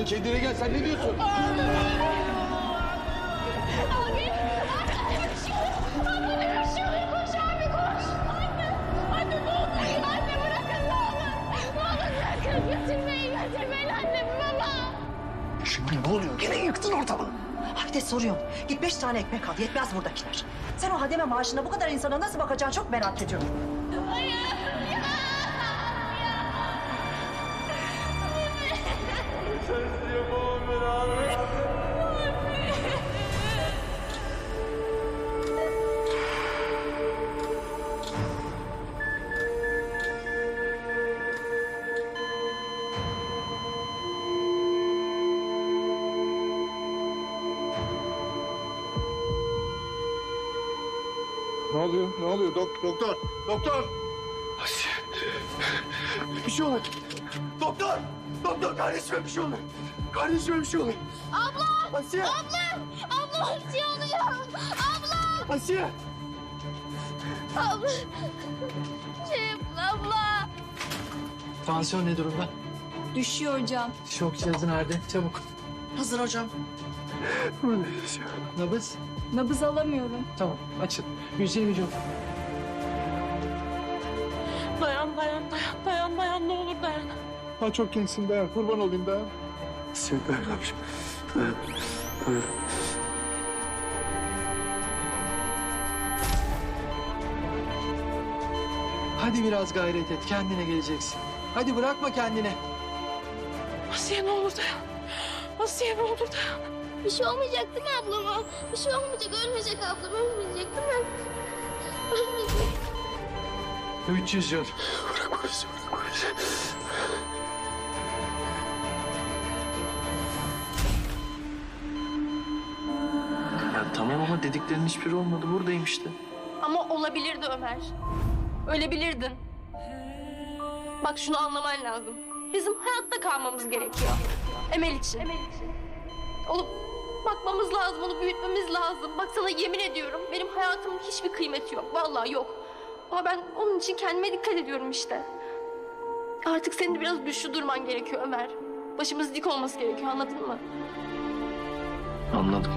kendine gel. Sen ne diyorsun? Abi! Anne bir şey oluyor! Anne bir şey oluyor! Koş abi koş! Anne ne olur! Anne bırakın ne olur! Ne olur bırakın! Götürmeyin annemi baba! Şimdi ne oluyor? Yine yıktın ortalığı. Haydi soruyorum. Git 5 tane ekmek al. Yetmez buradakiler. Sen o hademe maaşına bu kadar insana nasıl bakacaksın çok merak ediyorum. Ne oluyor? Ne oluyor? Doktor! Doktor! Asiye. Bir şey olur. Doktor! Doktor kardeşime bir şey olur. Kardeşime bir şey olur. Abla! Asiye! Abla bir şey oluyor! Abla! Asiye! Abla! Abla! Tansiyon ne durumda? Düşüyor hocam. Şok cihazı nerede? Çabuk. Hazır hocam. Nabız. Nabız alamıyorum. Tamam açın. Hüseyin hücum. Dayan ne olur dayan. Ha çok gençsin dayan. Kurban olayım dayan. Asiye dayan abiciğim. Dayan. Hadi biraz gayret et. Kendine geleceksin. Hadi bırakma kendine. Asiye ne olur dayan. Asiye ne olur dayan. Bir şey olmayacak değil mi ablama? Bir şey olmayacak, ölmeyecek ablam, ölmeyecek değil mi? Ölmeyecek. 300 yıl. Bırakma bizi, bırakma bizi. Ya tamam ama dediklerinin hiçbiri olmadı. Buradayım işte. Ama olabilirdi Ömer. Ölebilirdin. Bak şunu anlaman lazım. Bizim hayatta kalmamız gerekiyor. Emel için. Olup bakmamız lazım, onu büyütmemiz lazım. Bak sana yemin ediyorum benim hayatımın hiçbir kıymeti yok. Vallahi yok. Ama ben onun için kendime dikkat ediyorum işte. Artık senin de biraz güçlü durman gerekiyor Ömer. Başımız dik olması gerekiyor, anladın mı? Anladım.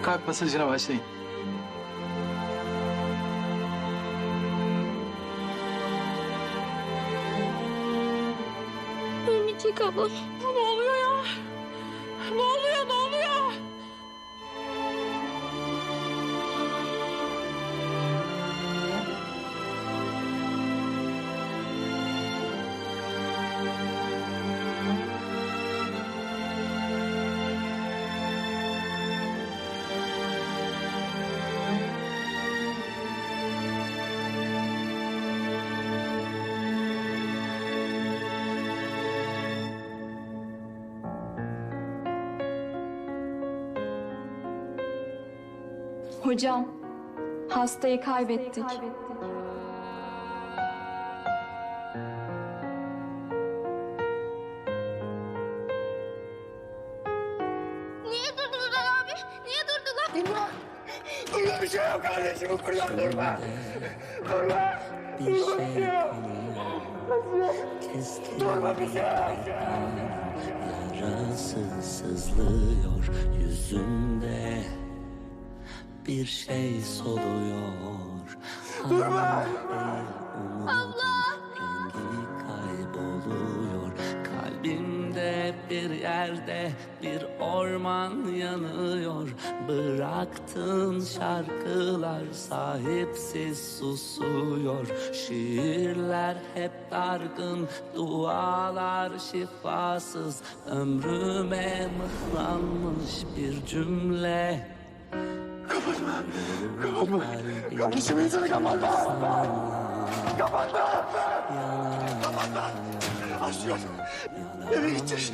Kalp masajına başlayın. Ölmeyecek ablam. Ne oluyor ya? Ne oluyor, ne oluyor? Hocam, hastayı kaybettik. Niye durdular abi? Niye durdular? Durma bir şey yok kardeşim. Durma, durma. Durma. Durma bir şey yok. Durma bir şey yok. Yarası sızlıyor yüzümde, bir şey soluyor. Durma. Abla! Rengi kayboluyor. Kalbimde bir yerde bir orman yanıyor. Bıraktığın şarkılar sahipsiz susuyor. Şiirler hep dargın, dualar şifasız. Ömrüme mıhlanmış bir cümle. Kapatma. Kardeşim insanı kapatma. Kapatma. Kapatma. Asiye. Eve gideceğiz.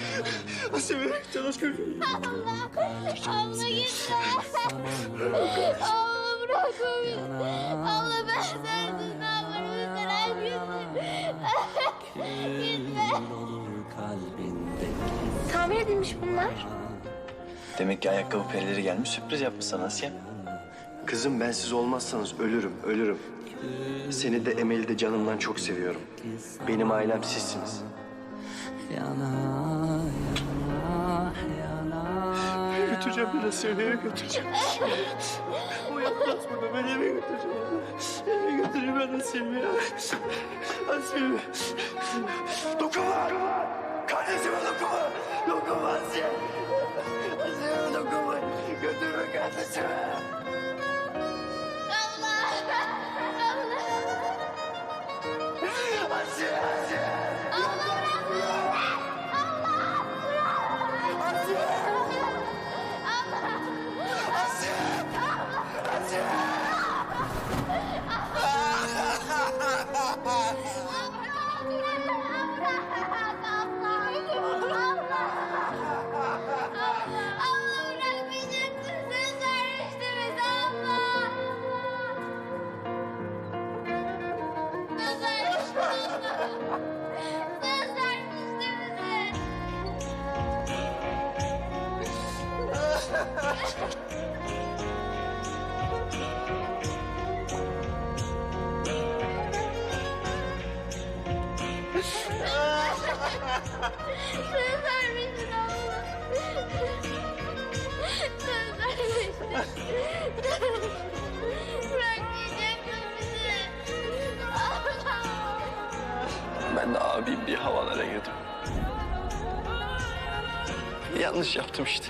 Asiye eve gideceğiz aşkım. Abla gitme. Abla bırakma beni. Abla ben sensiz ne yaparım sen gitme. Olur kalbindeki Tamir edilmiş bunlar. Demek ki ayakkabı perileri gelmiş, sürpriz yapmış sana Asiye. Kızım ben siz olmazsanız ölürüm, ölürüm. Seni de Emel'i de canımdan çok seviyorum. Benim ailem sizsiniz. Yana yana yana. Götüreceğim ben Asiye'yi, eve götüreceğim. O yapmaz bunu, ben eve götüreceğim. Eve götüreceğim ben Asiye'yi. Asiye'yi. Dokunma! Kardeşime dokunma! Dokunma Asiye! Asiye'me dokunma! Götürme kardeşime! Asiye! Asiye! Söz vermiştin abla. Söz vermiştin. Bırakmayacaktın bizi. Abla. Ben de abim diye havalara girdim. Yanlış yaptım işte.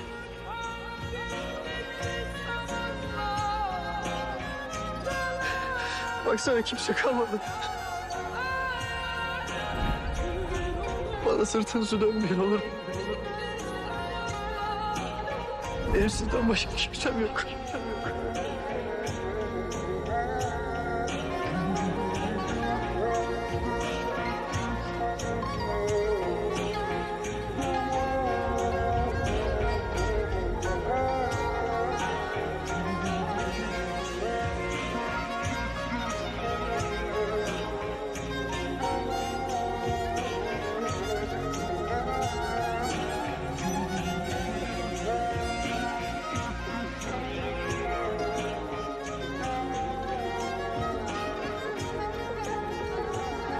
Baksana kimse kalmadı. Bana sırtınızı dönmeyin olur mu? Benim sizden başka kimsem yok.